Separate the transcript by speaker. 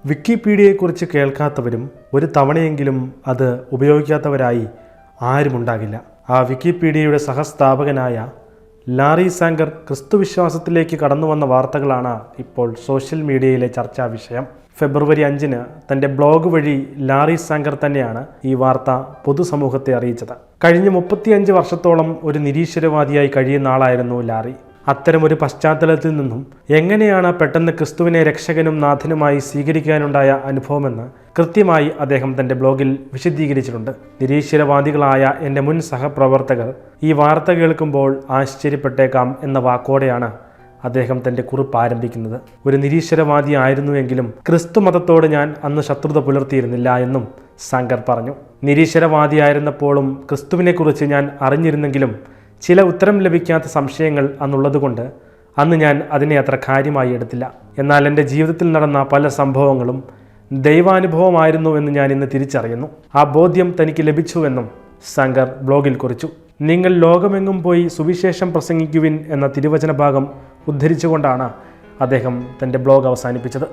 Speaker 1: വിക്കിപീഡിയയെക്കുറിച്ച് കേൾക്കാത്തവരും ഒരു തവണയെങ്കിലും അത് ഉപയോഗിക്കാത്തവരായി ആരുമുണ്ടാകില്ല. ആ വിക്കിപീഡിയയുടെ സഹസ്ഥാപകനായ ലാറി സാംഗർ ക്രിസ്തുവിശ്വാസത്തിലേക്ക് കടന്നു വന്ന വാർത്തകളാണ് ഇപ്പോൾ സോഷ്യൽ മീഡിയയിലെ ചർച്ചാ വിഷയം. ഫെബ്രുവരി 5 തൻ്റെ ബ്ലോഗ് വഴി ലാറി സാംഗർ തന്നെയാണ് ഈ വാർത്ത പൊതുസമൂഹത്തെ അറിയിച്ചത്. കഴിഞ്ഞ 35 വർഷത്തോളം ഒരു നിരീശ്വരവാദിയായി കഴിയുന്ന ആളായിരുന്നു ലാറി. അത്തരമൊരു പശ്ചാത്തലത്തിൽ നിന്നും എങ്ങനെയാണ് പെട്ടെന്ന് ക്രിസ്തുവിനെ രക്ഷകനും നാഥനുമായി സ്വീകരിക്കാനുണ്ടായ അനുഭവമെന്ന് കൃത്യമായി അദ്ദേഹം തൻ്റെ ബ്ലോഗിൽ വിശദീകരിച്ചിട്ടുണ്ട്. നിരീശ്വരവാദികളായ എൻ്റെ മുൻ സഹപ്രവർത്തകർ ഈ വാർത്ത കേൾക്കുമ്പോൾ ആശ്ചര്യപ്പെട്ടേക്കാം എന്ന വാക്കോടെയാണ് അദ്ദേഹം തൻ്റെ കുറിപ്പ് ആരംഭിക്കുന്നത്. ഒരു നിരീശ്വരവാദി ആയിരുന്നുവെങ്കിലും ക്രിസ്തു മതത്തോട് ഞാൻ അന്ന് ശത്രുത പുലർത്തിയിരുന്നില്ല എന്നും സാംഗർ പറഞ്ഞു. നിരീശ്വരവാദിയായിരുന്നപ്പോഴും ക്രിസ്തുവിനെക്കുറിച്ച് ഞാൻ അറിഞ്ഞിരുന്നെങ്കിലും ചില ഉത്തരം ലഭിക്കാത്ത സംശയങ്ങൾ അന്നുള്ളതുകൊണ്ട് അന്ന് ഞാൻ അതിനെ അത്ര കാര്യമായി എടുത്തില്ല. എന്നാൽ എൻ്റെ ജീവിതത്തിൽ നടന്ന പല സംഭവങ്ങളും ദൈവാനുഭവമായിരുന്നു എന്ന് ഞാൻ ഇന്ന് തിരിച്ചറിയുന്നു. ആ ബോധ്യം തനിക്ക് ലഭിച്ചുവെന്നും സാംഗർ ബ്ലോഗിൽ കുറിച്ചു. നിങ്ങൾ ലോകമെങ്ങും പോയി സുവിശേഷം പ്രസംഗിക്കുവിൻ എന്ന തിരുവചന ഭാഗം ഉദ്ധരിച്ചുകൊണ്ടാണ് അദ്ദേഹം തൻ്റെ ബ്ലോഗ് അവസാനിപ്പിച്ചത്.